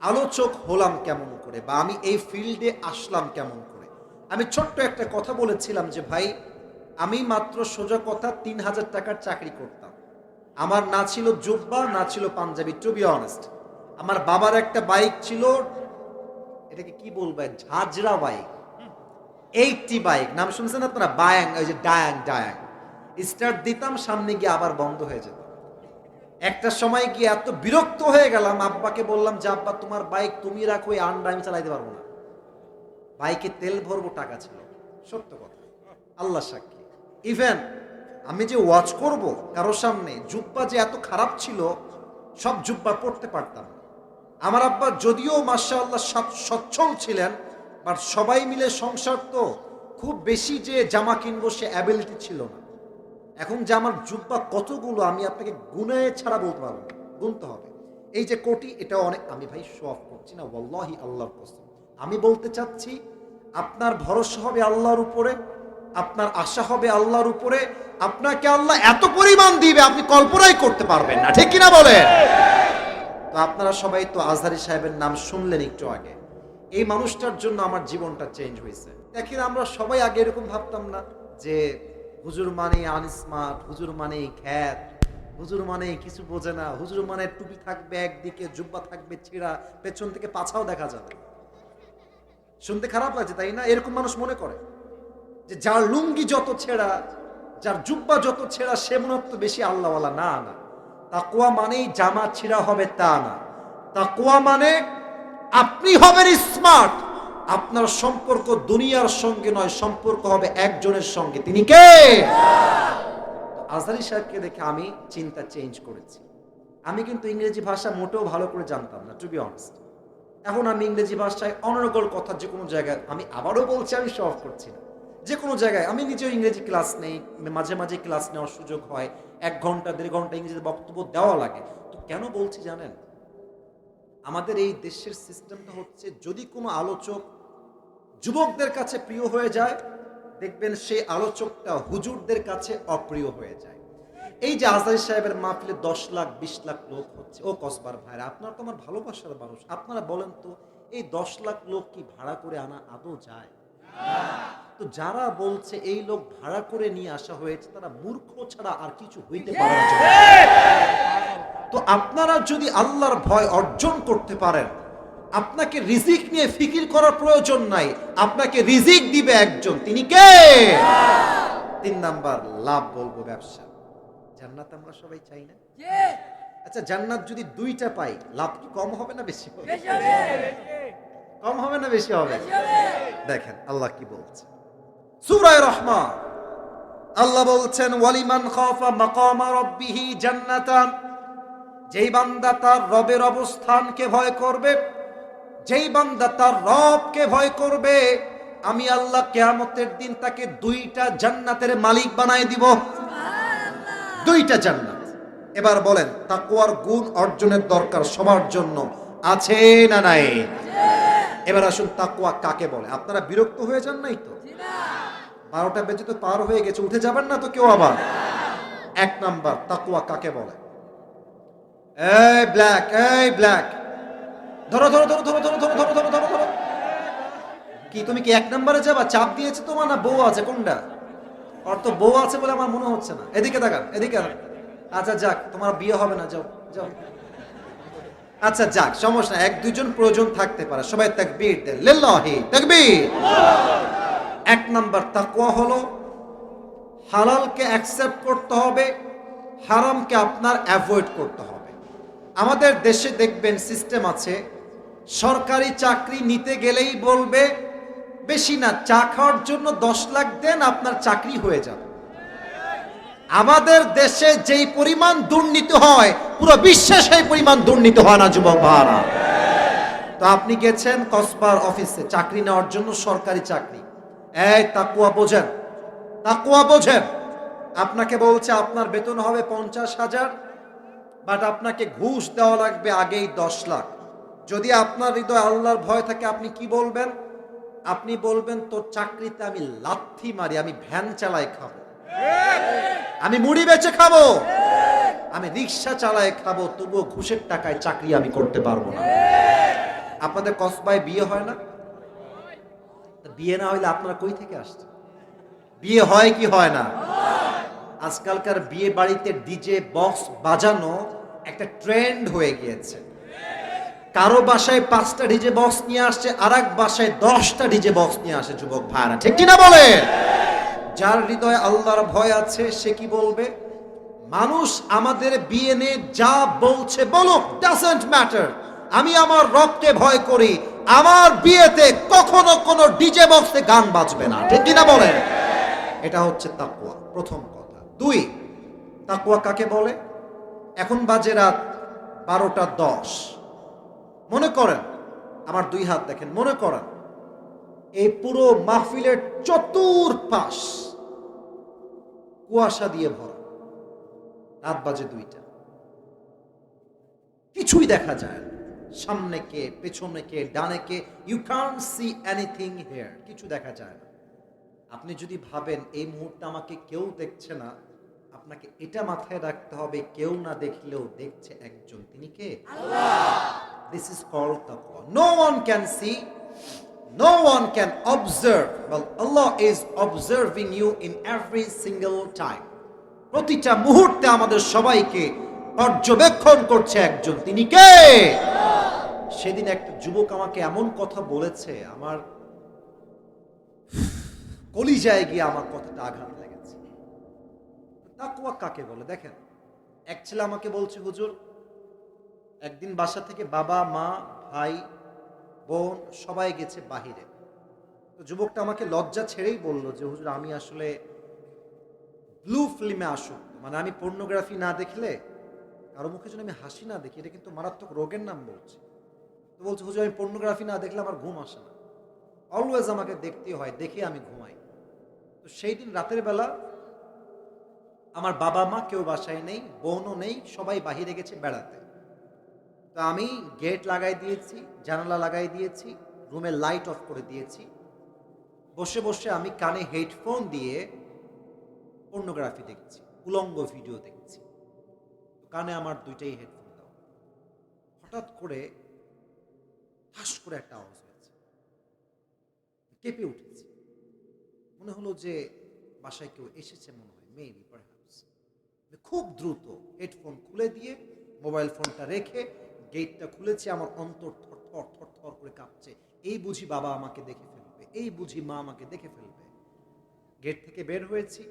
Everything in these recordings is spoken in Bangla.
আলোচক হলাম কেমন করে, বা আমি এই ফিল্ডে আসলাম কেমন করে। আমি ছোট্ট একটা কথা বলেছিলাম যে ভাই, আমি মাত্র সোজা কথা ৩,০০০ টাকার চাকরি করতাম। আমার না ছিল জুব্বা, না ছিল পাঞ্জাবি, টু বি অনেস্ট। আমার বাবার একটা বাইক ছিল, এটাকে কি বলবেন, ঝাঁঝরা বাইক, 80 বাইক, নাম শুনছেন আপনারা? বায়াং, ওই যে ডায়াং ডায়াং। স্টার্ট দিতাম, সামনে গিয়ে আবার বন্ধ হয়ে যেত। একটা সময় গিয়ে এত বিরক্ত হয়ে গেলাম, আব্বাকে বললাম যে আব্বা তোমার বাইক তুমি রাখো, এই আন্ডা আমি চালাইতে পারবো না। বাইকে তেল ভরবো টাকা ছিল, সত্য কথা, আল্লাহ সাক্ষী। ইভেন আমি যে ওয়াচ করব কারোর সামনে, জুব্বা যে এত খারাপ ছিল, সব জুব্বা পড়তে পারতাম না। আমার আব্বা যদিও মাশাআল্লাহ সচ্ছল ছিলেন, বাট সবাই মিলে সংসার তো, খুব বেশি যে জামা কিনবো সে অ্যাবিলিটি ছিল না। এখন যে আমার জুব্বা কতগুলো আমি আপনাকে গুনে ছাড়া বলতে পারবো না, গুনতে হবে। এই যে কোটি, এটা অনেক, আমি ভাই শো অফ করছি না, ওয়াল্লাহি আল্লাহর কসম। আমি বলতে চাচ্ছি আপনার ভরসা হবে আল্লাহর উপরে, আপনার আশা হবে আল্লাহর উপরে। আপনাকে আল্লাহ এত পরিমাণ দিবে আপনি কল্পনাই করতে পারবেন না, ঠিক কিনা বলেন? তো আপনারা সবাই তো আজহারী সাহেবের নাম শুনলেন একটু আগে। এই মানুষটার জন্য আমার জীবনটা চেঞ্জ হয়েছে। দেখেন, আমরা সবাই আগে এরকম ভাবতাম না যে হুজুর মানে আনস্মার্ট, হুজুর মানে খ্যাত, হুজুর মানে কিছু বোঝে না, হুজুর মানে টুপি থাকবে একদিকে, জুব্বা থাকবে ছেঁড়া, পেছন থেকে পাছাও দেখা যাবে। শুনতে খারাপ লাগছে তাই না? এরকম মানুষ মনে করে যে যার লুঙ্গি যত ছেঁড়া, যার জুব্বা যত ছেঁড়া, সে মনে হতো বেশি আল্লাহওয়ালা। না না, তাকওয়া মানেই জামা ছিঁড়া হবে তা না। তাকওয়া মানে আপনি হবেন স্মার্ট, আপনার সম্পর্ক দুনিয়ার সঙ্গে নয়, সম্পর্ক হবে একজনের সঙ্গে। তিনি কে? আজহারী সাহেবকে দেখে আমি চিন্তা চেঞ্জ করেছি। আমি কিন্তু ইংরেজি ভাষা মোটেও ভালো করে জানতাম না, টু বি অনেস্ট। এখন আমি ইংরেজি ভাষায় অনর্গল কথা, যে কোনো জায়গায়, আমি আবারও বলছি, আমি শো অফ করছি না, যে কোনো জায়গায় আমি নিজেও ইংরেজি ক্লাস নেই, মাঝে মাঝে ক্লাস নেওয়ার সুযোগ হয়, 1 ঘন্টা 1.5 ঘন্টা ইংরেজিতে বক্তব্য দেওয়া লাগে। তো কেন বলছি জানেন? আমাদের এই দেশের সিস্টেমটা হচ্ছে, যদি কোনো আলোচক যুবকদের কাছে প্রিয় হয়ে যায়, দেখবেন সেই আলোচকটা হুজুরদের কাছে অপ্রিয় হয়ে যায়। এই যে আজহারী সাহেবের মাহফিলে 10 লাখ 20 লাখ লোক হচ্ছে, ও কসবার ভাইরা, আপনারা তো আমার ভালোবাসার মানুষ, আপনারা বলেন তো, এই 10 লাখ লোক কি ভাড়া করে আনা আদৌ যায়? তো যারা বলছে এই লোক ভাড়া করে নিয়ে আসা হয়েছে, তারা মূর্খ ছাড়া আর কিছু হইতে পারে না। তো আপনারা যদি আল্লাহর ভয় অর্জন করতে পারেন, আপনাকে রিজিক নিয়ে ফিকির করার প্রয়োজন নাই, আপনাকে রিজিক দিবে একজন, তিনি কে? 3 নাম্বার লাভ বলবো, ব্যবসা। জান্নাত আমরা সবাই চাই না? আচ্ছা, জান্নাত যদি 2টা পাই, লাভ কি কম হবে না বেশি হবে? কম হবে না বেশি হবে? দেখেন আল্লাহ কি বলছে সূরা রহমান। আল্লাহ বলছেন, ওয়ালিমান খাফা মাকামা রাব্বিহি জান্নাতান। যেই বান্দা তার রবের অবস্থানকে ভয় করবে, যেই বান্দা তার রবকে ভয় করবে, আমি আল্লাহ কিয়ামতের দিন তাকে 2টা জান্নাতের মালিক বানায় দিব। 2টা জান্নাত। এবার বলেন, তাকওয়ার গুণ অর্জনের দরকার সবার জন্য আছে না নাই? এবার আসুন, তাকওয়া কাকে বলে? আপনারা বিরক্ত হয়ে যান নাই তো? 12টা বেজে তো পার হয়ে গেছে, উঠে যাবেন না তো কেউ আবার? 1 নাম্বার, তাকওয়া কাকে বলে? এই ব্ল্যাক, এই ব্ল্যাক, ধরো ধরো ধরো ধরো ধরো ধরো ধরো ধরো ধরো ধরো। কি তুমি কি 1 নম্বরে যাবা? চাপ দিয়েছে তোমার, না বউ আছে? কোনটা? ওর তো বউ আছে বলে আমার মনে হচ্ছে না। এদিকে তাকান, এদিকে। আচ্ছা যাক, তোমার বিয়ে হবে না, যাও যাও। আচ্ছা যাক, সমস্যা না, 1-2 জন প্রয়োজন থাকতে পারে। সবাই তাকবীর দেন, লিল্লাহি তাকবীর। 1 নাম্বার তাকওয়া হলো হালালকে অ্যাকসেপ্ট করতে হবে, হারামকে আপনার অ্যাভয়েড করতে হবে। আমাদের দেশে দেখবেন সিস্টেম আছে, সরকারি চাকরি নিতে গেলেই বলবে বেশি না, চা খাওয়ার জন্য 10 লাখ দেন, আপনার চাকরি হয়ে যাবে। আমাদের দেশে যেই পরিমাণ দুর্নীতি হয়, পুরো বিশ্বে সেই পরিমাণ দুর্নীতি হয় না যুবক ভাইরা। তো আপনি গেছেন কসবার অফিসে চাকরি নেওয়ার জন্য, সরকারি চাকরি। এই তাকওয়া বোঝেন, তাকওয়া বোঝেন। আপনাকে বলছে আপনার বেতন হবে 50,000, বাট আপনাকে ঘুষ দেওয়া লাগবে আগেই 10 লাখ। যদি আপনার হৃদয় আল্লাহর ভয় থাকে, আপনি কি বলবেন? আপনি বলবেন, তোর চাকরিতে আমি লাথি মারি, আমি ভ্যান চালাই খাবো, আমি মুড়ি বেচে খাবো, আমি রিক্সা চালায় খাবো, তবুও ঘুষের টাকায় চাকরি আমি করতে পারবো না। আপনাদের কসবায় বিয়ে হয় না? বিয়ে না হইলে আপনারা কই থেকে আসছেন? বিয়ে হয় কি হয় না? আজকালকার বিয়ে বাড়িতে ডিজে বক্স বাজানো একটা ট্রেন্ড হয়ে গিয়েছে। কারো বাসায় 5টা ডিজে বক্স নিয়ে আসছে, আর এক বাসায় 10টা ডিজে বক্স নিয়ে আসে যুবক ভাইরা, ঠিক কিনা বলে? যার হৃদয়ে আল্লাহর ভয় আছে সে কি বলবে? মানুষ আমাদের বিয়ে নিয়ে যা বলছে বলুক, ডাজন্ট ম্যাটার, আমি আমার রবকে ভয় করি, আমার বিয়েতে কখনো কোনো ডিজে বক্সে গান বাজবে না, ঠিক কিনা বলেন? এটা হচ্ছে তাকওয়া, প্রথম কথা। 2, তাকওয়া কাকে বলে? এখন বাজে রাত 12টা 10। মনে করেন, আমার 2 হাত দেখেন, মনে করেন এই পুরো মাহফিলের চতুর্পাশ কুয়াশা দিয়ে ভরা, রাত বাজে 2টা, কিছুই দেখা যায় না, সামনে কে পেছনে কে ডানে কে, you can't see anything here, কিছু দেখা যায় না। আপনি যদি ভাবেন এই মুহূর্তে আমাকে কেউ দেখছে না, আপনাকে এটা মাথায় রাখতে হবে, কেউ না দেখলেও দেখছে একজন, তিনি কে? আল্লাহ। দিস ইজ কল্ড তাকওয়া। No one can see, no one can observe, but Allah is observing you in every single time. প্রতিটা মুহূর্তে আমাদের সবাইকে পর্যবেক্ষণ করছে একজন, তিনি কে? সেদিন একটা যুবক আমাকে এমন কথা বলেছে, আমার কলিজায় গিয়ে আমার কথাটা আঘাত লেগেছে। তাকওয়া কাকে বলে দেখেন, এক ছেলে আমাকে বলছে, হুজুর একদিন বাসা থেকে বাবা মা ভাই বোন সবাই গেছে বাহিরে। তো যুবকটা আমাকে লজ্জা ছেড়েই বলল যে হুজুর আমি আসলে ব্লু ফিল্মে আসক্ত, মানে আমি পর্নোগ্রাফি না দেখলে, কারো মুখে যেন আমি হাসি না দেখি, এটা কিন্তু মারাত্মক রোগের নাম বলছে। তো বলছে হুজুর আমি পর্নোগ্রাফি না দেখলে আমার ঘুম আসে না, অলওয়েজ আমাকে দেখতে হয়, দেখে আমি ঘুমাই। তো সেই দিন রাতের বেলা আমার বাবা মা কেউ বাসায় নেই, বোনও নেই, সবাই বাহিরে গেছে বেড়াতে। তো আমি গেট লাগাই দিয়েছি, জানালা লাগাই দিয়েছি, রুমের লাইট অফ করে দিয়েছি, বসে বসে আমি কানে হেডফোন দিয়ে পর্নোগ্রাফি দেখছি, উলঙ্গ ভিডিও দেখছি। কানে আমার 2টাই হেডফোন দাও। হঠাৎ করে ঠাস করে একটা আওয়াজ হয়েছে, কেঁপে উঠেছি, মনে হলো যে বাসায় কেউ এসেছে, মনে হয় মেবি পারহ্যাপস। খুব দ্রুত হেডফোন খুলে দিয়ে মোবাইল ফোনটা রেখে গেটটা খুলেছি, আমার অন্তর থর থর থর থর করে কাঁপছে, এই বুঝি বাবা আমাকে দেখে ফেলবে, এই বুঝি মা আমাকে দেখে ফেলবে। গেট থেকে বের হয়েছি,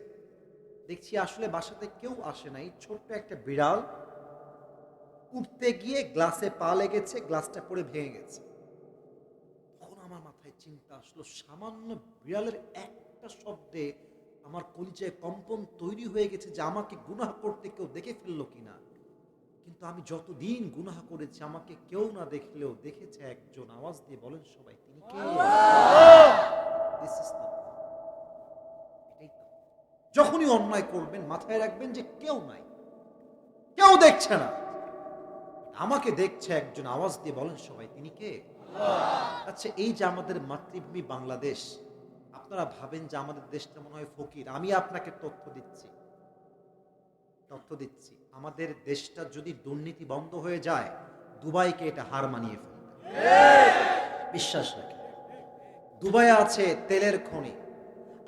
দেখছি আসলে বাসাতে কেউ আসে নাই, ছোট্ট একটা বিড়াল উঠতে গিয়ে গ্লাসে পা লেগেছে, গ্লাসটা পড়ে ভেঙে গেছে। তখন আমার মাথায় চিন্তা আসলো, সামান্য বিড়ালের একটা শব্দে আমার কলিজায় কম্পন তৈরি হয়ে গেছে যে আমাকে গুনাহ করতে কেউ দেখে ফেললো কিনা। কিন্তু আমি যতদিন গুনাহ করেছি আমাকে কেউ না দেখলেও দেখেছে একজন, আওয়াজ দিয়ে বলেন সবাই, তিনি কে? দিস ইজ তাকওয়া। যখনই অন্যায় করবেন মাথায় রাখবেন যে কেউ নাই, কেউ দেখছে না, আমাকে দেখছে একজন, আওয়াজ দিয়ে বলেন সবাই, তিনি কে? আচ্ছা, এই যে আমাদের মাতৃভূমি বাংলাদেশ, আপনারা ভাবেন যে আমাদের দেশটা মনে হয় ফকির। আমি আপনাকে তথ্য দিচ্ছি, আমাদের দেশটা যদি দুর্নীতি বন্ধ হয়ে যায়, দুবাইকে এটা হার মানিয়ে ফেলবে, বিশ্বাস রাখে। দুবাইয়ে আছে তেলের খনি,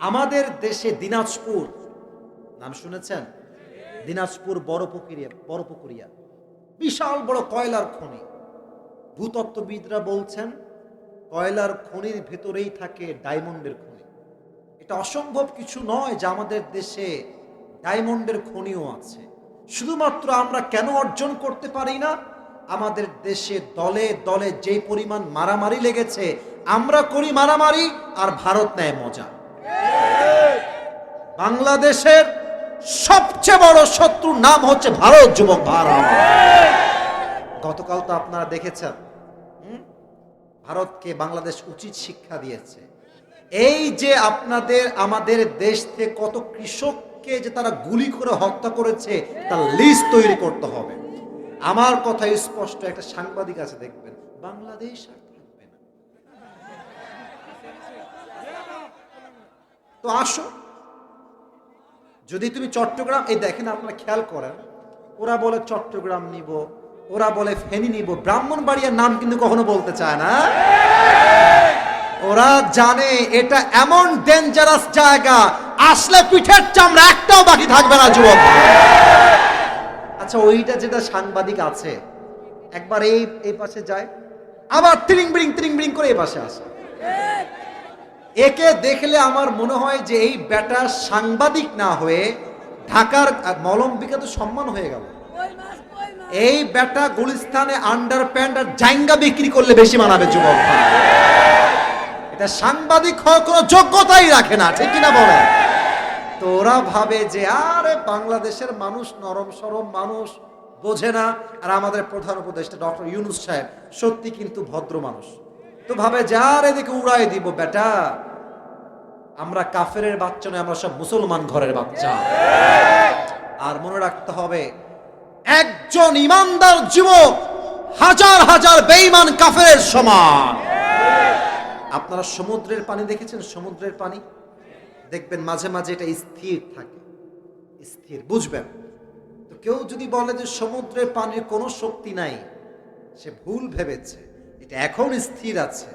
আমাদের দেশে দিনাজপুর, নাম শুনেছেন? দিনাজপুর বড়পুকুরিয়া বিশাল বড় কয়লার খনি। ভূতত্ত্ববিদরা বলছেন কয়লার খনির ভেতরেই থাকে ডায়মন্ডের খনি। এটা অসম্ভব কিছু নয় যে আমাদের দেশে ডায়মন্ডের খনিও আছে। শুধুমাত্র আমরা কেন অর্জন করতে পারি না? আমাদের দেশে দলে দলে যে পরিমাণ মারামারি লেগেছে, আমরা করি মারামারি আর ভারত নেয় মজা। বাংলাদেশের সবচেয়ে বড় শত্রুর নাম হচ্ছে ভারত, যুবক ভারত। গতকাল তো আপনারা দেখেছেন, ভারতকে বাংলাদেশ উচিত শিক্ষা দিয়েছে। এই যে আমাদের দেশ থেকে কত কৃষককে যে তারা গুলি করে হত্যা করেছে, তার লিস্ট তৈরি করতে হবে। আমার কথা স্পষ্ট, একটা সাংবাদিক আছে দেখবেন, বাংলাদেশ আর থাকবে না। তো আসো, যদি তুমি চট্টগ্রাম, এই দেখেন আপনারা খেয়াল করেন, ওরা বলে চট্টগ্রাম নিব, ওরা বলে ফেনী নিব, ব্রাহ্মণবাড়িয়ার নাম কিন্তু কখনো বলতে চায় না। ওরা জানে এটা এমন ডেঞ্জারাস জায়গা, আসলে পিঠের চামড়া একটাও বাকি থাকবে না যুবক। আচ্ছা ওইটা যেটা সাংবাদিক আছে, একবার এই পাশে যায়, আবার তিরিং বিরিং করে এই পাশে আসে। একে দেখলে আমার মনে হয় যে এই বেটা সাংবাদিক না হয়ে ঢাকার মলম বিখ্যাত সম্মান হয়ে গেল। এই বেটা গুলিস্তানে আন্ডার প্যান্ট আর জাইঙ্গা বিক্রি করলে বেশি মানাবে যুবক। এটা সাংবাদিক হওয়ার কোনো যোগ্যতাই রাখে না, ঠিক কিনা বলে? তো ওরা ভাবে যে আরে বাংলাদেশের মানুষ নরম সরম মানুষ, বোঝে না। আর আমাদের প্রধান উপদেষ্টা ডক্টর ইউনূস সাহেব সত্যি কিন্তু ভদ্র মানুষ, তো ভাবে যে আর এদিকে উড়াই দিব। বেটা আমরা কাফেরের বাচ্চা নয়, আমরা সব মুসলমান ঘরের বাচ্চা। আর মনে রাখতে হবে, একজন ইমানদার যুবক হাজার হাজার বেঈমান কাফেরের সমান। আপনারা সমুদ্রের পানি দেখেছেন? সমুদ্রের পানি দেখবেন মাঝে মাঝে এটা স্থির থাকে, স্থির, বুঝবেন? তো কেউ যদি বলে যে সমুদ্রের পানির কোনো শক্তি নাই, সে ভুল ভেবেছে। এটা এখন স্থির আছে,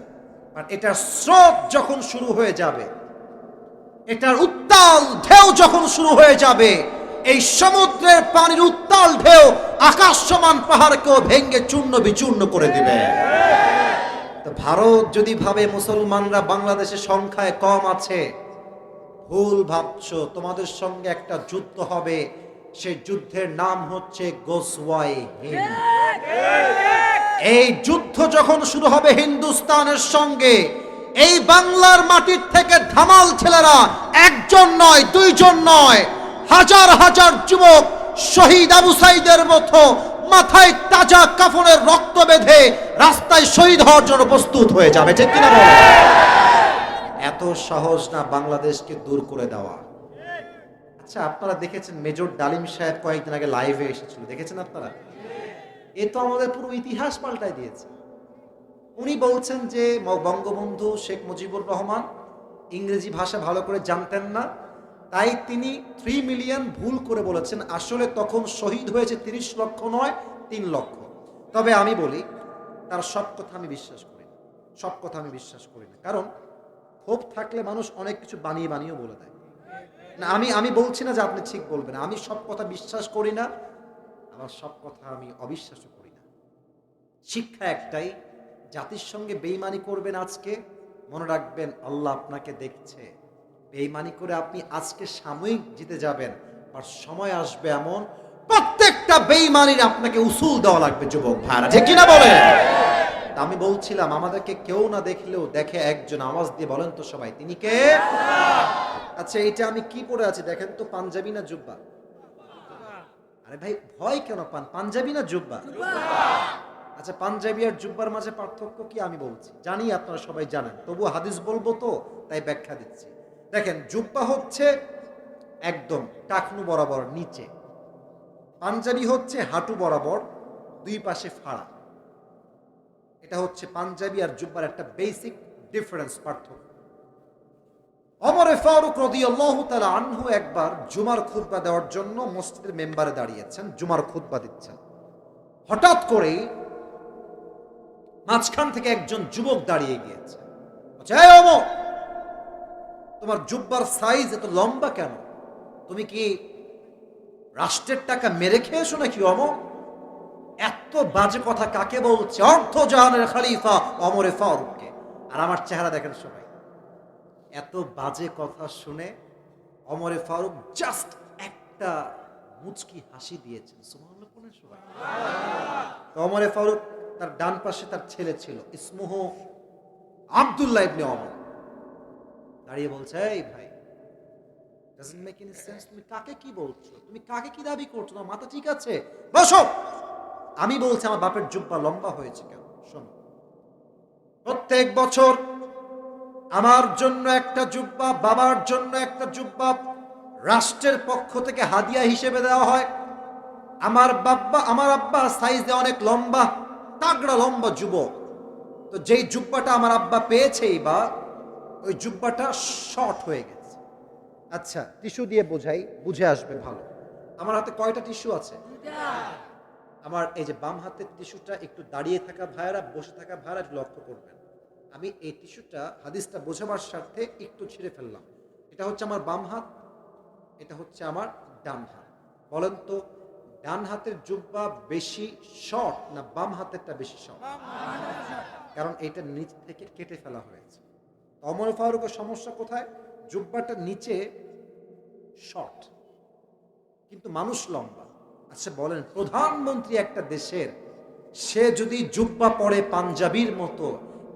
বাট এটার স্রোত যখন শুরু হয়ে যাবে, এটার উত্তাল ঢেউ যখন শুরু হয়ে যাবে, এই সমুদ্রের পানির উত্তাল ঢেউ আকাশ সমান পাহাড়কেও ভেঙে চূর্ণ বিচূর্ণ করে দিবে। তো ভারত যদি ভাবে মুসলমানরা বাংলাদেশের সংখ্যায় কম আছে, ভুল ভাবছো। তোমাদের সঙ্গে একটা যুদ্ধ হবে, সেই যুদ্ধের নাম হচ্ছে গোসওয়াই হিন্দ। এই যুদ্ধ যখন শুরু হবে হিন্দুস্তানের সঙ্গে, এই বাংলার মাটির থেকে ধামাল ছেলেরা একজন নয়, দুইজন নয়, হাজার হাজার যুবক শহীদ আবু সাইদের মতো মাথায় তাজা কাফনের রক্ত বেঁধে রাস্তায় শহীদ হওয়ার জন্য প্রস্তুত হয়ে যাবে, ঠিক কিনা বলো? এত সহজ না বাংলাদেশকে দূর করে দেওয়া। আচ্ছা আপনারা দেখেছেন মেজর ডালিম সাহেব কয়েকদিন আগে লাইভে এসেছিল, দেখেছেন আপনারা? এ তো আমাদের পুরো ইতিহাস পাল্টাই দিয়েছে। উনি বলছেন যে বঙ্গবন্ধু শেখ মুজিবুর রহমান ইংরেজি ভাষা ভালো করে জানতেন না, তাই তিনি 3 মিলিয়ন ভুল করে বলেছেন। আসলে তখন শহীদ হয়েছে 30 লক্ষ নয়, 3 লক্ষ। তবে আমি বলি, তার সব কথা আমি বিশ্বাস করি না, সব কথা আমি বিশ্বাস করি না। কারণ ক্ষোভ থাকলে মানুষ অনেক কিছু বানিয়েও বলে দেয়। না, আমি বলছি না যে আপনি ঠিক বলবেন, আমি সব কথা বিশ্বাস করি না, আবার সব কথা আমি অবিশ্বাসও করি না। শিক্ষা একটাই, জাতির সঙ্গে বেঈমানি করবেন আজকে, মনে রাখবেন আল্লাহ আপনাকে দেখছে। বেঈমানি করে আপনি আজকে সাময়িক জিতে যাবেন, আর সময় আসবে এমন প্রত্যেকটা বেঈমানির আপনাকে উসুল দেওয়া লাগবে যুবক ভাইরা, ঠিক কিনা বলে? আমি বলছিলাম আমাদেরকে কেউ না দেখলেও দেখে একজন, আওয়াজ দিয়ে বলেন তো সবাই, তিনি কে? আচ্ছা এটা আমি কি পরে আছি দেখেন তো, পাঞ্জাবি না জুব্বা? আরে ভাই ভয় কেন পান, পাঞ্জাবি না জুব্বা? আচ্ছা পাঞ্জাবি আর জুব্বার মাঝে পার্থক্য কি আমি বলছি, জানি আপনারা সবাই জানেন, তবু হাদিস বলবো তো তাই ব্যাখ্যা দিচ্ছি। দেখেন জুব্বা হচ্ছে একদম টাকনু বরাবর নিচে, পাঞ্জাবি হচ্ছে হাঁটু বরাবর দুই পাশে ফাড়া। এটা হচ্ছে পাঞ্জাবি আর জুব্বার একটা বেসিক ডিফারেন্স, পার্থক্য। ওমরে ফারুক রাদিয়াল্লাহু তাআলা আনহু একবার জুমার খুতবা দেওয়ার জন্য মসজিদের মেম্বারে দাঁড়িয়েছেন, জুমার খুতবা দিচ্ছেন। হঠাৎ করে মাঝখান থেকে একজন যুবক দাঁড়িয়ে গিয়েছে, বলছে এই ওমর, তোমার জুব্বার সাইজ এত লম্বা কেন? তুমি কি রাষ্ট্রের টাকা মেরে খেয়েছো নাকি ওমর? এত বাজে কথা কাকে বলছে? অর্ধ জাহানের খলিফা ওমরে ফারুককে। আর আমার চেহারা দেখেন সবাই, এত বাজে কথা শুনে ওমরে ফারুক জাস্ট একটা মুচকি হাসি দিয়েছেন। সুবহানাল্লাহ বলেন সবাই। তো ওমরে ফারুক, তার ডান পাশে তার ছেলে ছিল, ইসমুহু আব্দুল্লাহ ইবনে ওমর, দাঁড়িয়ে বলছে এই ভাই, ডাজন্ট মেক এনি সেন্স, তুমি কাকে কি বলছো? তুমি কাকে কি দাবি করছো? তোমার মাথা ঠিক আছে? বসো। আমি বলছি আমার বাপের জুব্বা লম্বা হয়েছে কেন? শোনো, প্রত্যেক বছর আমার জন্য একটা জুব্বা, বাবার জন্য একটা জুব্বা রাষ্ট্রের পক্ষ থেকে হাদিয়া হিসেবে দেওয়া হয়। আমার আব্বা সাইজে অনেক লম্বা, তাগড়া লম্বা যুবক। তো যেই জুব্বাটা আমার আব্বা পেয়েছেই বা ওই জুব্বাটা শর্ট হয়ে গেছে। আচ্ছা টিস্যু দিয়ে বোঝাই, বুঝে আসবে ভালো। আমার হাতে কয়টা টিস্যু আছে? আমার এই যে বাম হাতের টিস্যুটা একটু দাঁড়িয়ে থাকা ভাইয়ারা, বসে থাকা ভাইয়ারা একটু লক্ষ্য করবেন। আমি এই টিস্যুটা হাদিসটা বোঝাবার স্বার্থে একটু ছিঁড়ে ফেললাম। এটা হচ্ছে আমার বাম হাত, এটা হচ্ছে আমার ডান হাত। বলেন তো, ডান হাতের জুব্বা বেশি শর্ট না বাম হাতেরটা বেশি শর্ট? কারণ এটা নিচ থেকে কেটে ফেলা হয়েছে। ওমর ফারুকের সমস্যা কোথায়? জুব্বাটা নিচে শর্ট কিন্তু মানুষ লম্বা। আচ্ছা বলেন, প্রধানমন্ত্রী একটা দেশের, সে যদি জুব্বা পরে পাঞ্জাবির মতো,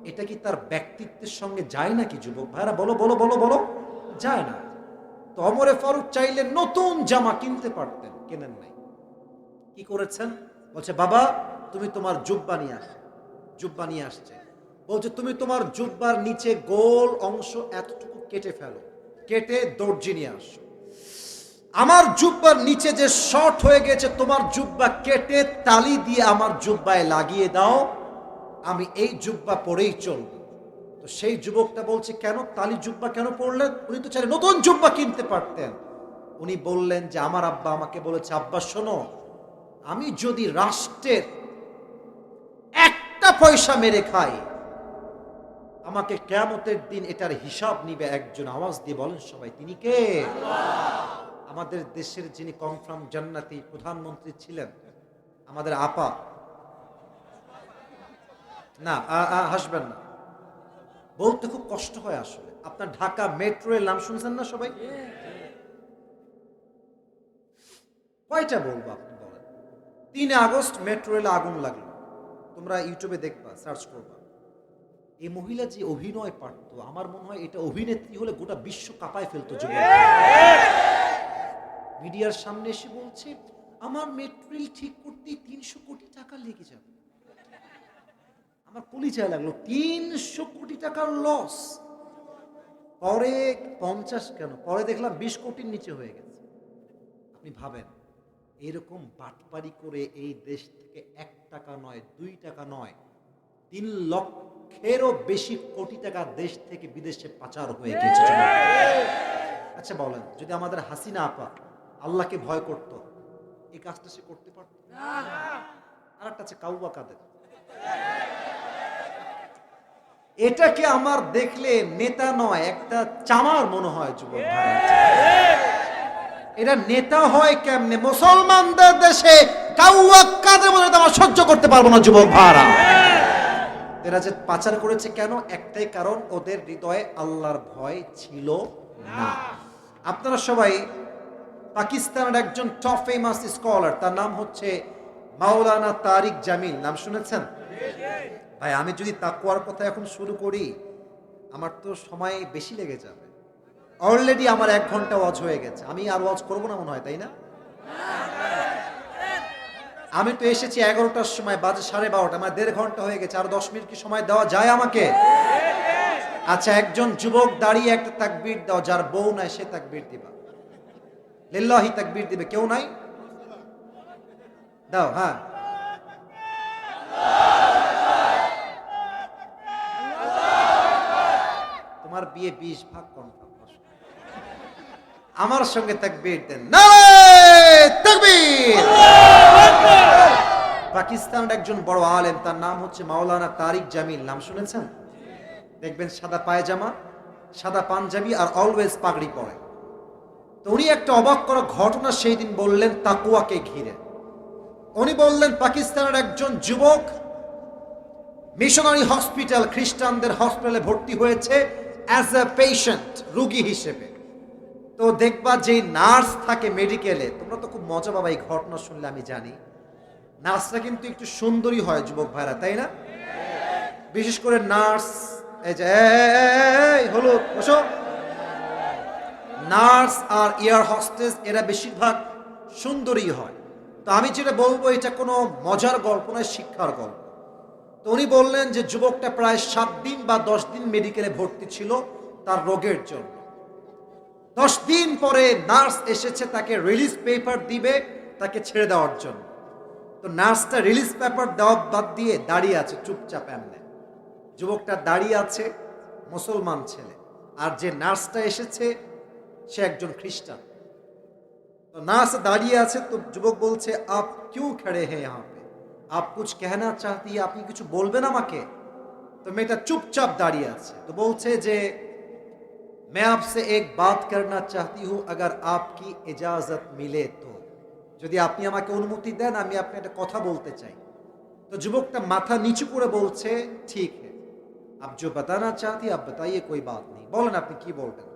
এটা কি তার ব্যক্তিত্বের সঙ্গে যায় নাকি? যুবক ভাইরা বলো বলো বলো বলো, যায় না। তো ওমর ফারুক চাইলে নতুন জামা কিনতে পারতেন, কেনেন নাই। কি করেছেন? বলছে বাবা তুমি তোমার জুব্বা নিয়ে আসো। জুব্বা নিয়ে আসছে, বলছে তুমি তোমার জুব্বার নিচে গোল অংশ এতটুকু কেটে ফেলো, কেটে দর্জি নিয়ে আসো। আমার জুব্বার নিচে যে শর্ট হয়ে গেছে, তোমার জুব্বা কেটে তালি দিয়ে আমার জুব্বায় লাগিয়ে দাও, আমি এই জুব্বা পরেই চলব। তো সেই যুবকটা বলছে কেন তালি জুব্বা কেন পরলেন? উনি তো চাইলে নতুন জুব্বা কিনতে পারতেন। উনি বললেন যে আমার আব্বা আমাকে বলেছে, আব্বা শোনো, আমি যদি রাষ্ট্রের একটা পয়সা মেরে খাই, আমাকে কিয়ামতের দিন এটার হিসাব নিবে একজন। আওয়াজ দিয়ে বলেন সবাই, তিনি কে? আমাদের দেশের যিনি কনফার্ম জান্নাতি প্রধানমন্ত্রী ছিলেন, আমাদের আপা। না হাসবেন না, বলতে খুব কষ্ট হয় আসলে। আপনার ঢাকা মেট্রো এর নাম শুনছেন না সবাই? কয়টা বলবো আপনি বলেন? 3 আগস্ট মেট্রো রেলে আগুন লাগলো, তোমরা ইউটিউবে দেখবা, সার্চ করবা। এই মহিলা যে অভিনয় পারতো, আমার মনে হয় এটা অভিনেত্রী হলে গোটা বিশ্ব কাঁপায় ফেলতো। মিডিয়ার সামনে এসে বলছে আমার মেট্রো রেল ঠিক করতে 300 কোটি টাকা লেগে যাবে। আমার কলিজায় লাগলো, 300 কোটি টাকার লস। পরে 50 কেন, পরে দেখলাম 20 কোটির নিচে হয়ে গেছে। আপনি ভাবেন, এরকম বাটপারি করে এই দেশ থেকে 1 টাকা নয়, 2 টাকা নয়, 3 লক্ষেরও বেশি কোটি টাকা দেশ থেকে বিদেশে পাচার হয়ে গেছে। আচ্ছা বলেন, যদি আমাদের হাসিনা আপা আল্লাহকে ভয় করত, এই কাজটা সে করতে পারত? আর একটা আছে কাউবা কাদের। এটাকে আমার দেখলে নেতা নয়, একটা চামার মনে হয়। যুবক ভাই, এরা নেতা হয় কেমনে? মুসলমানদের দেশে কাউবা কাদের বলে আমার সহ্য করতে পারবো না। যুবক ভাইরা, এরা যে পাচার করেছে কেন? একটাই কারণ, ওদের হৃদয়ে আল্লাহর ভয় ছিল না। আপনারা সবাই পাকিস্তানের একজন টপ ফেমাস স্কলার, তার নাম হচ্ছে মাওলানা তারিক জামিল, নাম শুনেছেন? ভাই আমি যদি তাকওয়ার কথা এখন শুরু করি, আমার তো সময় বেশি লেগে যাবে। অলরেডি আমার 1 ঘন্টা ওয়াজ হয়ে গেছে, আমি আর ওয়াজ করবো না মনে হয়, তাই না? আমি তো এসেছি 11টার সময়, বাজে 12:30, আমার 1.5 ঘন্টা হয়ে গেছে। আর 10 মিনিট কি সময় দেওয়া যায় আমাকে? আচ্ছা, একজন যুবক দাঁড়িয়ে একটা তাকবীর দাও, যার বউ নাই সে তাকবীর দিবা, লিল্লাহি তাকবীর দিবে। কেউ নাই? দাও। হ্যাঁ, তোমার বিয়ে 20 ভাগ কনফার্ম। আমার সঙ্গে তাকবীর দেন, নারে তাকবীর। পাকিস্তানের একজন বড় আলেম, তার নাম হচ্ছে মাওলানা তারিক জামিল, নাম শুনেছেন? দেখবেন সাদা পায়জামা, সাদা পাঞ্জাবি আর অলওয়েজ পাগড়ি পরে। তো উনি একটা অবাক করা ঘটনা সেই দিন বললেন তাকওয়াকে ঘিরে। উনি বললেন পাকিস্তানের একজন যুবক মিশনারি হসপিটাল, খ্রিস্টানদের হসপিটালে ভর্তি হয়েছে অ্যাজ এ পেশেন্ট, রোগী হিসেবে। তো দেখবা যে নার্স থাকে মেডিকেলে, তোমরা তো খুব মজা পাবা এই ঘটনা শুনলে, আমি জানি। নার্সরা কিন্তু একটু সুন্দরী হয় যুবক ভাইরা, তাই না? বিশেষ করে নার্স, এই যে হলো বসো, নার্স আর এয়ার হোস্টেস, এরা বেশিরভাগ সুন্দরী হয়। তো আমি যেটা বলবো, এটা কোনো মজার গল্প নয়, শিক্ষার গল্প। তো উনি বললেন যে যুবকটা প্রায় 7 দিন বা 10 দিন মেডিকেলে ভর্তি ছিল তার রোগের জন্য। 10 দিন পরে নার্স এসেছে তাকে রিলিজ পেপার দিবে, তাকে ছেড়ে দেওয়ার জন্য। তো নার্সটা রিলিজ পেপার দেওয়া বাদ দিয়ে দাঁড়িয়ে আছে চুপচাপ এমনে। যুবকটা দাঁড়িয়ে আছে, মুসলমান ছেলে, আর যে নার্সটা এসেছে সে একজন খ্রিস্টান। তো নার্স দাঁড়িয়ে আছে, তো যুবক বলছে আপ কিউ খড়ে হ্যাঁ ইহাঁ পে, आप कुछ कहना चाहती है, আপনি কিছু বলবেন আমাকে? তো মেয়েটা চুপচাপ দাঁড়িয়ে আছে। তো বলছে যে मैं आपसे एक बात करना चाहती हूँ अगर आपकी इजाजत मिले तो, যদি আপনি আমাকে অনুমতি দেন আমি আপনাকে একটা কথা বলতে চাই। তো যুবকটা মাথা নিচু করে বলছে ঠিক है, आप जो बताना चाहती आप बताइए, कोई बात नहीं, বলেন আপনি কি বলবেন।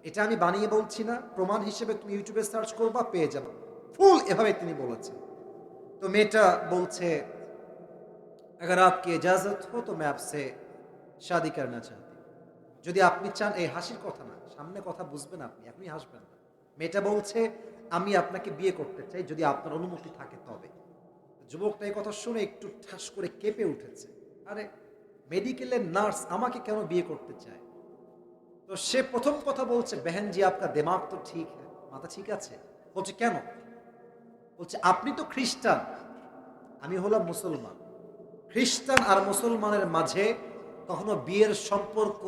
এটা আমি বানিয়ে বলছি না, প্রমাণ হিসেবে তুমি ইউটিউবে সার্চ করবা, পেয়ে যাবে, ফুল এভাবে তিনি বলেছেন। তো মেয়েটা বলছে अगर आपकी इजाजत हो तो मैं आपसे शादी करना चाहती हूँ, যদি আপনি চান। এই হাসির কথা না, সামনে কথা বুঝবেন আপনি, এখনই হাসবেন না। মেয়েটা বলছে আমি আপনাকে বিয়ে করতে চাই, যদি আপনার অনুমতি থাকে তবে। যুবকটা এই কথা শুনে একটু ঠাস করে কেঁপে উঠেছে। আরে মেডিকেলের নার্স আমাকে কেন বিয়ে করতে চায়? তো সে প্রথম কথা বলছে বেহেন জি আপকা দিমাগ তো ঠিক হ্যায়, মাথা ঠিক আছে? বলছে কেন? বলছে আপনি তো খ্রিস্টান, আমি হলাম মুসলমান। খ্রিস্টান আর মুসলমানের মাঝে কখনো বিয়ের সম্পর্ক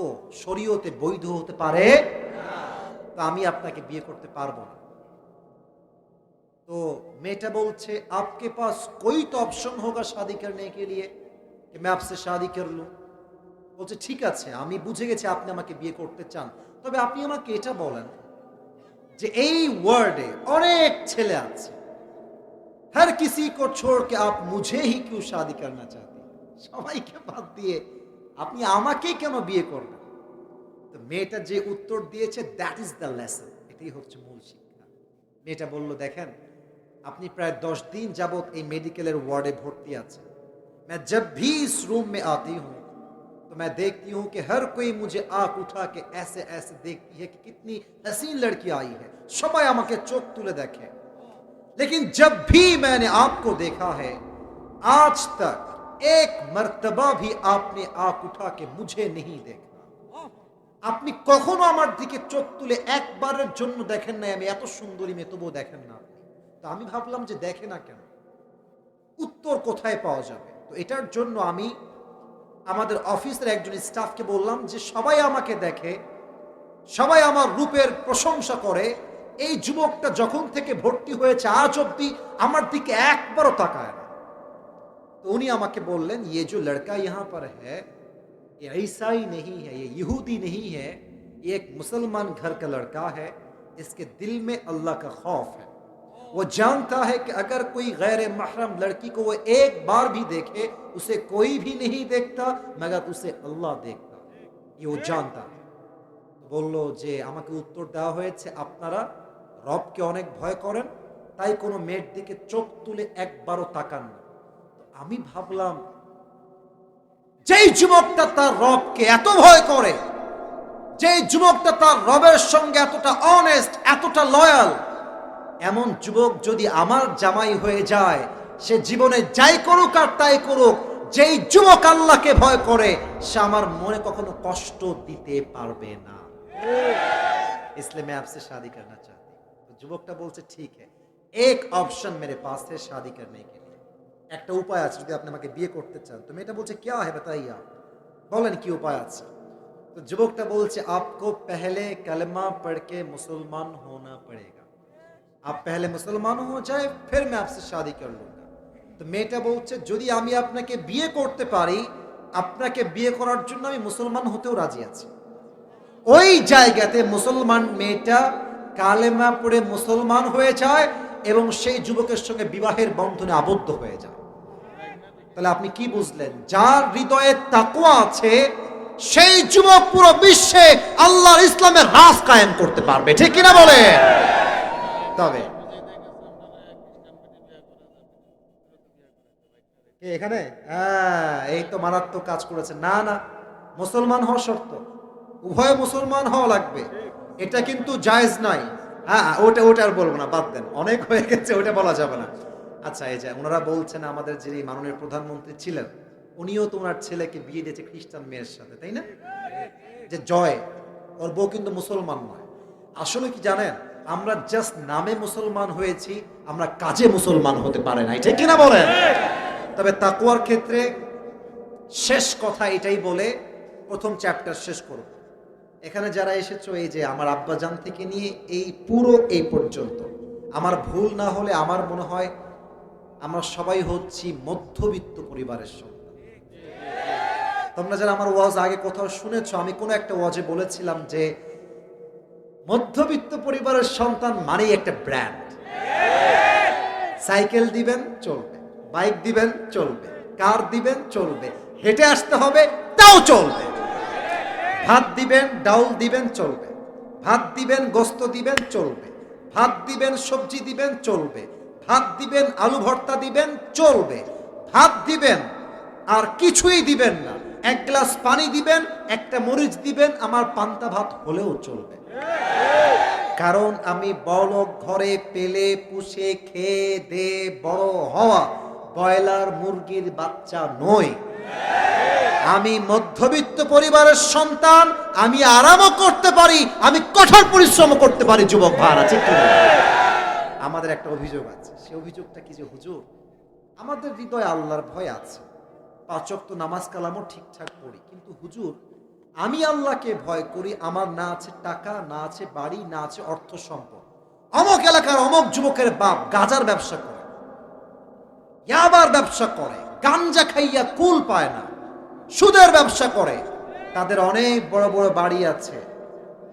শরীয়তে বৈধ হতে পারে? তো আমি আপনাকে বিয়ে করতে পারবো না। তো মেয়েটা বলছে आपके पास कोई तो ऑप्शन होगा शादी करने के लिए कि मैं आपसे शादी कर लूं। বলছে ঠিক আছে, আমি বুঝে গেছি আপনি আমাকে বিয়ে করতে চান, তবে আপনি আমাকে এটা বলেন যে এই ওয়ার্ল্ডে অনেক ছেলে আছে, हर किसी को छोड़ के आप मुझे ही क्यों शादी करना चाहती हैं? সবাইকে বাদ দিয়ে আপনি আমাকেই কেন বিয়ে করবেন? তো মেয়েটা যে উত্তর দিয়েছে দ্যাট ইজ দ্য লেসন, এটাই হচ্ছে মূল শিক্ষা। মেয়েটা বলল দেখেন আপনি প্রায় 10 दिन যাবত এই মেডিকেলের ওয়ার্ডে ভর্তি আছে, मैं जब भी इस रूम में आती हूँ तो मैं देखती हूँ कि हर कोई मुझे आंख उठा के ऐसे ऐसे देखती है कि कितनी हसीन लड़की आई है, সবাই আমাকে চোখ তুলে দেখে। लेकिन जब भी मैंने आपको देखा है आज तक एक मर्तबा भी आपने आंख उठा के मुझे नहीं देखा। আপনি কখনো আমার দিকে চোখ তুলে একবারের জন্য দেখেন না আমি এত সুন্দরী মেয়ে, তবুও দেখেন না আপনি। তো আমি ভাবলাম যে দেখে না কেন, উত্তর কোথায় পাওয়া যাবে? তো এটার জন্য আমি আমাদের অফিসের একজন স্টাফকে বললাম যে সবাই আমাকে দেখে, সবাই আমার রূপের প্রশংসা করে, এই যুবকটা যখন থেকে ভর্তি হয়েছে আজ অব্দি আমার দিকে একবারও তাকায় না। তো উনি আমাকে বললেন ये जो लड़का यहाँ पर है ये ईसाई नहीं है, ये यहूदी नहीं है, ये एक मुसलमान घर का लड़का है, इसके दिल में अल्लाह का खौफ है, वो जानता है कि अगर कोई गैर महरम लड़की को वो एक बार भी देखे उसे कोई भी नहीं देखता मगर उसे अल्लाह देखता, ये वो जानता है। বললো যে আমাকে উত্তর দেওয়া হয়েছে আপনারা রবকে অনেক ভয় করেন, তাই কোনো মেয়ের দিকে চোখ তুলে একবারও তাকান না। আমি ভাবলাম যেই যুবকটা তার রবকে এত ভয় করে, যেই যুবকটা তার রবের সঙ্গে এতটা অনেস্ট, এতটা লয়াল, এমন যুবক যদি আমার জামাই হয়ে যায় সে জীবনে যাই করুক আর তাই করুক, যেই যুবক আল্লাহকে ভয় করে সে আমার মনে কখনো কষ্ট দিতে পারবে না। इसलिए मैं आपसे शादी करना चाहती हूँ। तो যুবকটা বলছে ঠিক है, एक ऑप्शन मेरे पास है शादी करने के लिए, একটা উপায় আছে যদি আপনি আমাকে বিয়ে করতে চান। তো মেয়েটা বলছে क्या है बताइए आप, বলেন কি উপায় আছে। তো যুবকটা বলছে आपको पहले कलमा पढ़ के मुसलमान होना पड़ेगा, आप पहले मुसलमान हो जाए फिर मैं आपसे शादी कर लूंगा। তো মেয়েটা বলছে যদি আমি আপনাকে বিয়ে করতে পারি, আপনাকে বিয়ে করার জন্য আমি মুসলমান হতেও রাজি আছি। ওই জায়গাতে মুসলমান মেয়েটা কালেমা পড়ে মুসলমান হয়ে যায় এবং সেই যুবকের সঙ্গে বিবাহের বন্ধনে আবদ্ধ হয়ে যায়। তাহলে আপনি কি বুঝলেন? যার হৃদয়ে তাকওয়া আছে সেই যুবক পুরো বিশ্বে আল্লাহর ইসলামের রাজ কায়েম করতে পারবে, ঠিক কিনা বলে? তবে এখানে এই তো মারাত্মক কাজ করেছে। না না, মুসলমান হওয়া শর্ত, উভয় মুসলমান হওয়া লাগবে, এটা কিন্তু জায়েজ নাই। হ্যাঁ ওটা আর বলবো না, বাদ দেন, অনেক হয়ে গেছে, ওটা বলা যাবে না। আচ্ছা এই যে ওনারা বলছেন আমাদের যিনি মাননীয় প্রধানমন্ত্রী ছিলেন উনিও তো ওনার ছেলেকে বিয়ে দিয়েছে খ্রিস্টান মেয়ের সাথে, তাই না? যে জয়, ওর বউ কিন্তু মুসলমান নয়। আসলে কি জানেন, আমরা জাস্ট নামে মুসলমান হয়েছি, আমরা কাজে মুসলমান হতে পারে নাই, ঠিক কিনা বলেন? তবে তাকওয়ার ক্ষেত্রে শেষ কথা এটাই বলে প্রথম চ্যাপ্টার শেষ করব। এখানে যারা এসেছো, এই যে আমার আব্বাজান থেকে নিয়ে এই পুরো এই পর্যন্ত, আমার ভুল না হলে আমার মনে হয় আমরা সবাই হচ্ছি মধ্যবিত্ত পরিবারের সন্তান। তোমরা যারা আমার ওয়াজ আগে কোথাও শুনেছো, আমি কোনো একটা ওয়াজে বলেছিলাম যে মধ্যবিত্ত পরিবারের সন্তান মানেই একটা ব্র্যান্ড। সাইকেল দিবেন চলবে, বাইক দিবেন চলবে, কার দিবেন চলবে, হেঁটে আসতে হবে তাও চলবে, ভাত দিবেন ডাউল দিবেন চলবে, ভাত দিবেন গোস্ত দিবেন চলবে, ভাত দিবেন সবজি দিবেন চলবে, ভাত দিবেন আলু ভর্তা দিবেন চলবে, ভাত দিবেন আর কিছুই দিবেন না, এক গ্লাস পানি দিবেন, একটা মরিচ দিবেন, আমার পান্তা ভাত হলেও চলবে। কারণ আমি বড়লোক ঘরে পেলে পুষে খেয়ে দে বড় হওয়া ব্রয়লার মুরগির বাচ্চা নই। আমি মধ্যবিত্ত পরিবারের সন্তান, আমি আরামও করতে পারি, আমি কঠোর পরিশ্রম করতে পারি। যুবক ভাইরা ঠিক কি বলেন? আমাদের একটা অভিযোগ আছে, সেই অভিযোগটা কি যে হুজুর আমাদের হৃদয়ে আল্লাহর ভয় আছে, 5 ওয়াক্ত নামাজ কালামও ঠিকঠাক পড়ি, কিন্তু হুজুর আমি আল্লাহকে ভয় করি, আমার না আছে টাকা, না আছে বাড়ি, না আছে অর্থ সম্পদ। অমুক এলাকার অমুক যুবকের বাপ গাজার ব্যবসা করে, ইয়াবার ব্যবসা করে, গাঞ্জা খাইয়া কুল পায় না, সুদের ব্যবসা করে, তাদের অনেক বড় বড় বাড়ি আছে,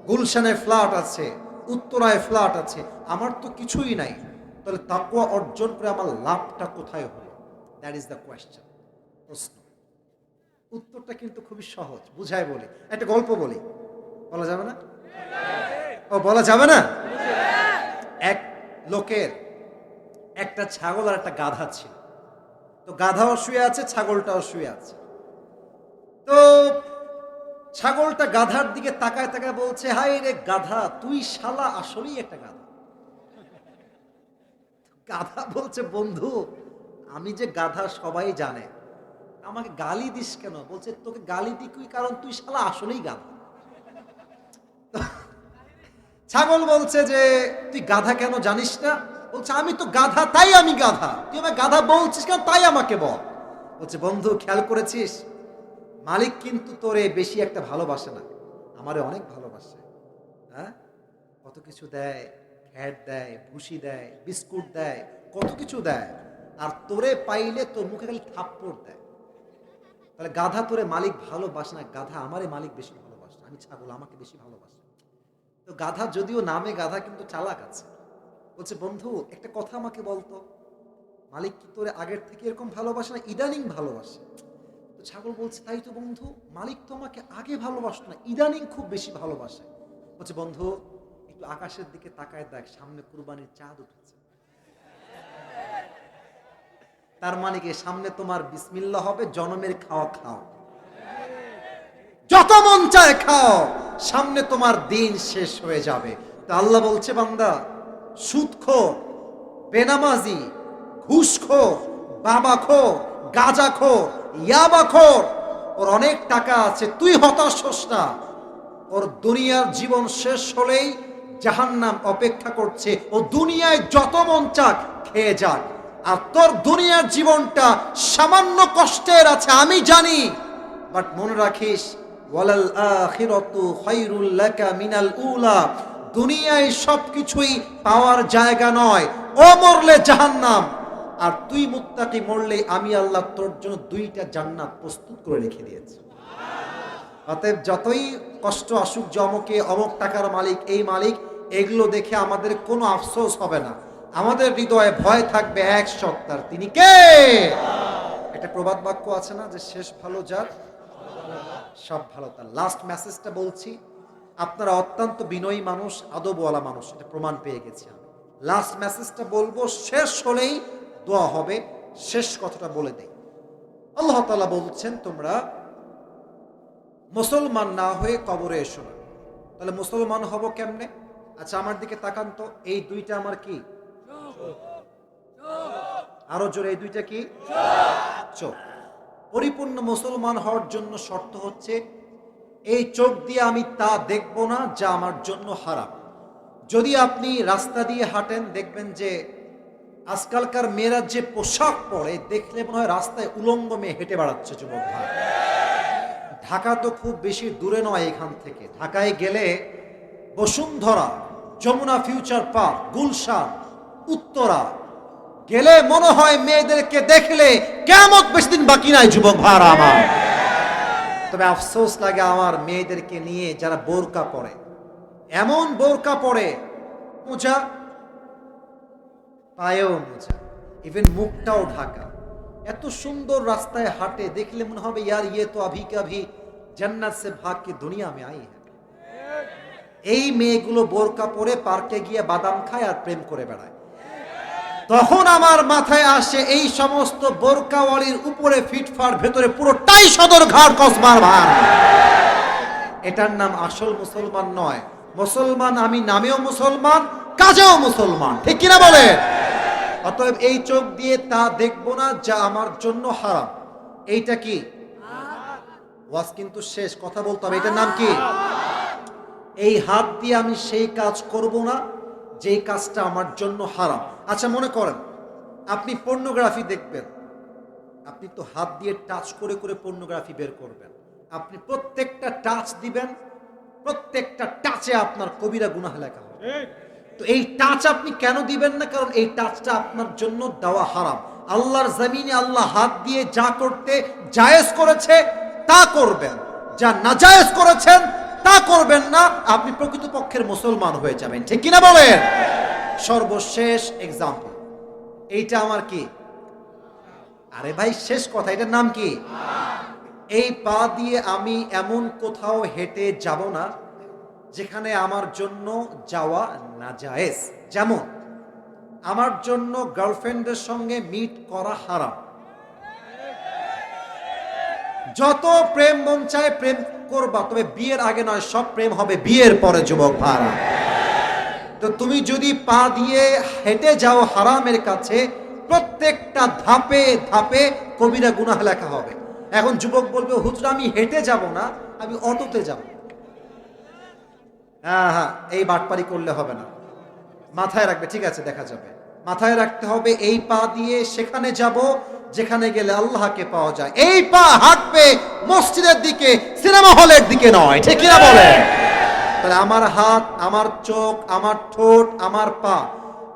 গুলশানে ফ্ল্যাট আছে, উত্তরায় ফ্ল্যাট আছে, আমার তো কিছুই নাই। তাহলে তাকওয়া অর্জন করে আমার লাভটা কোথায় হলো? দ্যাট ইজ দ্য কোয়েশ্চেন, প্রশ্ন। উত্তরটা কিন্তু খুবই সহজ, বুঝাই বলি, একটা গল্প বলি। বলা যাবে না? ও বলা যাবে না? এক লোকের একটা ছাগল আর একটা গাধা ছিল। তো গাধাও শুয়ে আছে, ছাগলটাও শুয়ে আছে। তো ছাগলটা গাধার দিকে তাকায় তাকায় বলছে, হাই রে গাধা, তুই শালা আসলেই একটা গাধা। গাধা বলছে, বন্ধু আমি যে গাধা সবাই জানে, আমাকে গালি দিস কেন? বলছে, তোকে গালি দিই কারণ তুই শালা আসলেই গাধা। ছাগল বলছে যে তুই গাধা কেন জানিস না? বলছে, আমি তো গাধা তাই আমি গাধা, তুই আমাকে গাধা বলছিস কেন তাই আমাকে বল। বলছে, বন্ধু খেয়াল করেছিস মালিক কিন্তু তোরে বেশি একটা ভালোবাসে না, আমারে অনেক ভালোবাসে। হ্যাঁ, কত কিছু দেয়, খ্যাট দেয়, ভুসি দেয়, বিস্কুট দেয়, কত কিছু দেয়, আর তোরে পাইলে তোর মুখে খালি থাপ্পড় দেয়। তাহলে গাধা তোরে মালিক ভালোবাসে না, গাধা আমারে মালিক বেশি ভালোবাসে, আমি ছাগল আমাকে বেশি ভালোবাসে। তো গাধা যদিও নামে গাধা কিন্তু চালাক আছে। বলছে, বন্ধু একটা কথা আমাকে বলতো, মালিক কি তোরে আগের থেকে এরকম ভালোবাসে না ইদানিং ভালোবাসে? তো ছাগল বলছে, তাই তো বন্ধু, মালিক তো আমাকে আগে ভালোবাসতো না, ইদানিং খুব বেশি ভালোবাসে। বলছে, বন্ধু একটু আকাশের দিকে তাকায় দেখ, সামনে কুরবানির চাঁদ উঠেছে, তার মানে কি সামনে তোমার বিসমিল্লাহ হবে, জনমের খাওয়া খাও, যত মন চায় খাও, সামনে তোমার দিন শেষ হয়ে যাবে। তো আল্লাহ বলছে, বান্দা সুদখোর, বেনামাজি, ঘুষখোর, বাবাখোর, গাঁজাখোর, ইয়াবাখোর, ওর অনেক টাকা আছে, তুই হতাশ হোস না, ওর দুনিয়ার জীবন শেষ হলেই জাহান্নাম অপেক্ষা করছে, ও দুনিয়ায় যত মন চাক খেয়ে যাক, আর তোর দুনিয়ার জীবনটা সামান্য কষ্টের আছে আমি জানি, বাট মনে রাখিস ওয়ালাল আখিরাতু খায়রুল লাকা মিনাল উলা, দুনিয়ায় সবকিছুই পাওয়ার জায়গা নয়, ও মরলে জাহান্নাম, আর তুই মুত্তাকি মরলে আমি আল্লাহ তোর জন্য 2টা জান্নাত প্রস্তুত করে রেখে দিয়েছি। অতএব যতই কষ্ট আসুক, জমকে অমক টাকার মালিক, এই মালিক, এগুলো দেখে আমাদের কোনো আফসোস হবে না, আমাদের হৃদয়ে ভয় থাকবে এক সত্তার, তিনি কে? একটা প্রবাদ বাক্য আছে না যে শেষ ভালো যার সব ভালো তার। লাস্ট মেসেজটা বলছি, আপনারা অত্যন্ত বিনয়ী মানুষ, আদবওয়ালা মানুষ, এটা প্রমাণ পেয়ে গেছি আমি। লাস্ট মেসেজটা বলবো, শেষ হলেই দোয়া হবে, শেষ কথাটা বলে দেই। আল্লাহ তাআলা বলছেন, তোমরা মুসলমান না হয়ে কবরে এসো না। তাহলে মুসলমান হব কেমনে? আচ্ছা আমার দিকে তাকান তো, এই 2টা আমার কি? আরো জোরে, এই 2টা কি? চোখ। পরিপূর্ণ মুসলমান হওয়ার জন্য শর্ত হচ্ছে, এই চোখ দিয়ে আমি তা দেখব না যা আমার জন্য হারাম। যদি আপনি রাস্তা দিয়ে হাঁটেন, দেখবেন যে আজকালকার মেয়েরা যে পোশাক পরে, দেখলে মনে হয় রাস্তায় উলঙ্গ মেয়ে হেঁটে বেড়াচ্ছে। যুবক ভাই, ঢাকা তো খুব বেশি দূরে নয় এখান থেকে, ঢাকায় গেলে বসুন্ধরা, যমুনা ফিউচার পার্ক, গুলশান, উত্তরা, গেলে মনে হয় মেয়েদেরকে দেখলে কিয়ামত বেশি দিন বাকি নাই যুবক ভাইরা আমার। তবে আফসোস লাগে আমার মেয়েদেরকে নিয়ে যারা বোরকা পরে, এমন বোরকা পরে মোজা, পায়েও মোজা, ইভেন মুখটাও ঢাকা, এত সুন্দর রাস্তায় হাঁটে, দেখলে মনে হবে ইয়ার ইয়ে তো আভি কাভি জান্নাত সে ভাগ কি দুনিয়া মে আই হ্যায়। এই মেয়েগুলো বোরকা পরে পার্কে গিয়ে বাদাম খায় আর প্রেম করে বেড়ায়। তখন আমার মাথায় আসে এই সমস্ত বোরকাওয়ালির উপরে ফিটফার, ভেতরে পুরোটাই সদরঘাট কসবার ভার। এটার নাম আসল মুসলমান নয়। মুসলমান আমি নামেও মুসলমান, কাজেও মুসলমান, ঠিক কিনা বলে? অতএব এই চোখ দিয়ে তা দেখবো না যা আমার জন্য হারাম। এইটা কি ওয়াজ কিন্তু শেষ, কথা বলতে হবে। এটার নাম কি? এই হাত দিয়ে আমি সেই কাজ করব না যেই কাজটা আমার জন্য হারাম। আচ্ছা মনে করেন আপনি পর্নোগ্রাফি দেখবেন, আপনি তো হাত দিয়ে টাচ করে করে পর্নোগ্রাফি বের করবেন। আপনি প্রত্যেকটা টাচ দিবেন, প্রত্যেকটা টাচে আপনার কবিরা গুনাহ লেখা হবে। তো এই টাচ আপনি কেন দিবেন না? কারণ এই টাচটা আপনার জন্য দেওয়া হারাম। আল্লাহর জমিনে আল্লাহ হাত দিয়ে যা করতে জায়েজ করেছে তা করবেন, যা নাজায়েজ করেছেন তা করবেন না। আপনি প্রকৃতপক্ষের মুসলমান হয়ে যাবেন, ঠিক কিনা বলেন? সর্বশেষ এক্সাম্পল, এইটা আমার কি? আরে ভাই শেষ কথা, এটার নাম কি? এই পা দিয়ে আমি এমন কোথাও হেঁটে যাব না যেখানে আমার জন্য যাওয়া নাজায়েজ। যেমন আমার জন্য গার্লফ্রেন্ডের সঙ্গে মিট করা হারাম। যত প্রেম মন চায় প্রেম করবা, তবে বিয়ের আগে নয়, সব প্রেম হবে বিয়ের পরে যুবক ভাইরা। তো তুমি যদি পা দিয়ে হেঁটে যাও হারামের কাছে, প্রত্যেকটা ধাপে ধাপে কবিরা গুনাহ লেখা হবে। এখন যুবক বলবে হুজুর আমি হেঁটে যাব না, আমি অটোতে যাব। হ্যাঁ, এই বাটপারি করলে হবে না, মাথায় রাখবে। ঠিক আছে, দেখা যাবে। মাথায় রাখতে হবে এই পা দিয়ে সেখানে যাব যেখানে গেলে আল্লাহকে পাওয়া যায়। এই পা হাঁটবে মসজিদের দিকে, সিনেমা হলের দিকে নয়, ঠিক কিনা বলে? তাহলে আমার হাত, আমার চোখ, আমার ঠোঁট, আমার পা,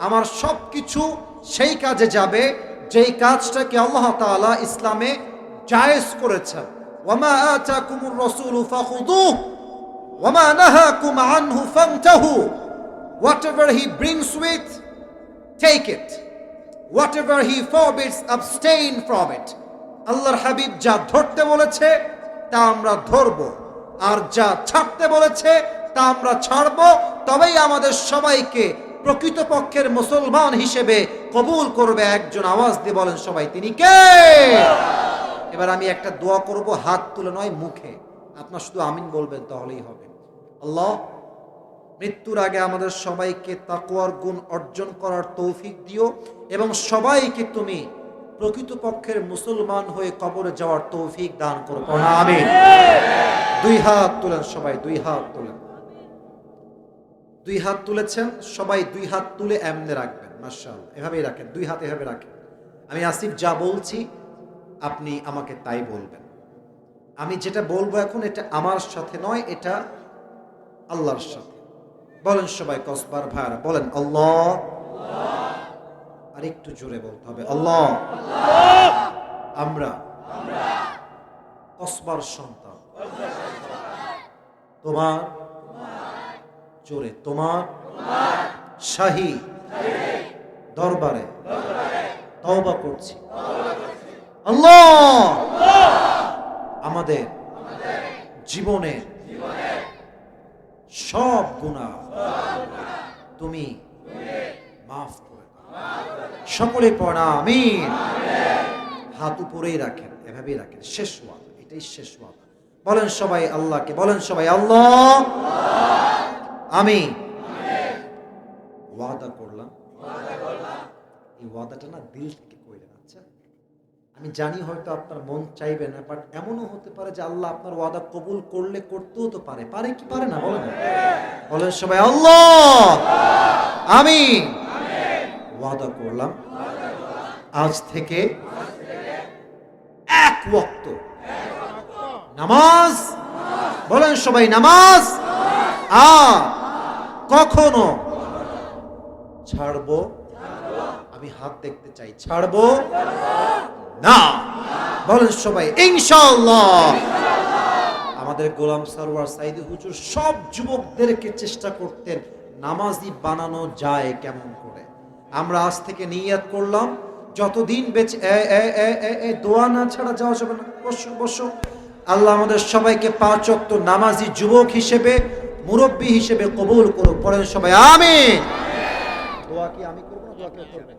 আমার সবকিছু সেই কাজে যাবে যেই কাজটাকে আল্লাহ তাআলা ইসলামে জায়েজ করেছেন। ওয়ামা আতাকুমুর রাসূলু ফাখুযুহু ওয়ামা নাহাকুম আনহু ফান্তাহু। Whatever he brings with, take it. Whatever he forbids, abstain from it. আল্লাহর হাবিব যা ধরতে বলেছে তা আমরা ধরব, আর যা ছাড়তে বলেছে তা আমরা ছাড়ব। তবেই আমাদের সবাইকে প্রকৃতপক্ষের মুসলমান হিসেবে কবুল করবে। একজন আওয়াজ দিয়ে বলেন সবাই, তিনি কে? এবার আমি একটা দোয়া করব, হাত তুলে নয়, মুখে। আপনার শুধু আমিন বলবেন, তাহলেই হবে। আল্লাহ, মৃত্যুর আগে আমাদের সবাইকে তাকওয়ার গুণ অর্জন করার তৌফিক দিও, এবং সবাইকে তুমি প্রকৃতপক্ষের মুসলমান হয়ে কবরে যাওয়ার তৌফিক দান করো। আমিন। দুই হাত তুলেন সবাই, দুই হাত তুলেন। দুই হাত তুলেছেন সবাই, দুই হাত তুলে এমনে রাখবেন। মাশাআল্লাহ, এভাবেই রাখেন, দুই হাত এভাবে রাখেন। আমি আসিফ যা বলছি আপনি আমাকে তাই বলবেন। আমি যেটা বলবো এখন এটা আমার সাথে নয়, এটা আল্লাহর সাথে। বলেন সবাই, কসবার ভাইরা বলেন আল্লাহ। আর একটু জোরে বলতে হবে, আল্লাহ। আমরা কসবার সন্তান, তোমার জোরে, তোমার শাহী দরবারে তওবা করছি আল্লাহ। আমাদের জীবনের সব গুনাহ তুমি মাফ করে দাও। সকলে পড়া আমিন। হাত উপরেই রাখেন, এভাবেই রাখেন। শেষ ওয়াদা, এটাই শেষ ওয়াদা। বলেন সবাই আল্লাহকে, বলেন সবাই আল্লাহ। আমি ওয়াদা করলাম, এই ওয়াদাটা না দিল থেকে কইলেন। আচ্ছা আমি জানি হয়তো আপনার মন চাইবে না, বাট এমনও হতে পারে যে আল্লাহ আপনার ওয়াদা কবুল করলে করতেও তো পারে। পারে কি পারে না? বলেন, বলেন সবাই আল্লাহ। আমি ওয়াদা করলাম আজ থেকে এক ওয়াক্ত নামাজ, বলেন সবাই নামাজ আর কখনো ছাড়বো আমি হাত দেখতে চাই, ছাড়বো না। বলেন সবাই ইনশাআল্লাহ। আমাদের গোলাম সরওয়ার সাইদি হুজুর সব যুবকদেরকে চেষ্টা করতেন নামাজি বানানো যায় কেমন করে। আমরা আজ থেকে নিয়ত করলাম যতদিন বেঁচে দোয়া না ছাড়া যাওয়া যাবে না। বসো বসো। আল্লাহ আমাদের সবাইকে 5 ওয়াক্ত নামাজি যুবক হিসেবে, মুরব্বী হিসেবে কবুল করুক। পড়েন সবাই আমিন। দোয়া কি আমি করবো না, দোয়া কেউ করবে?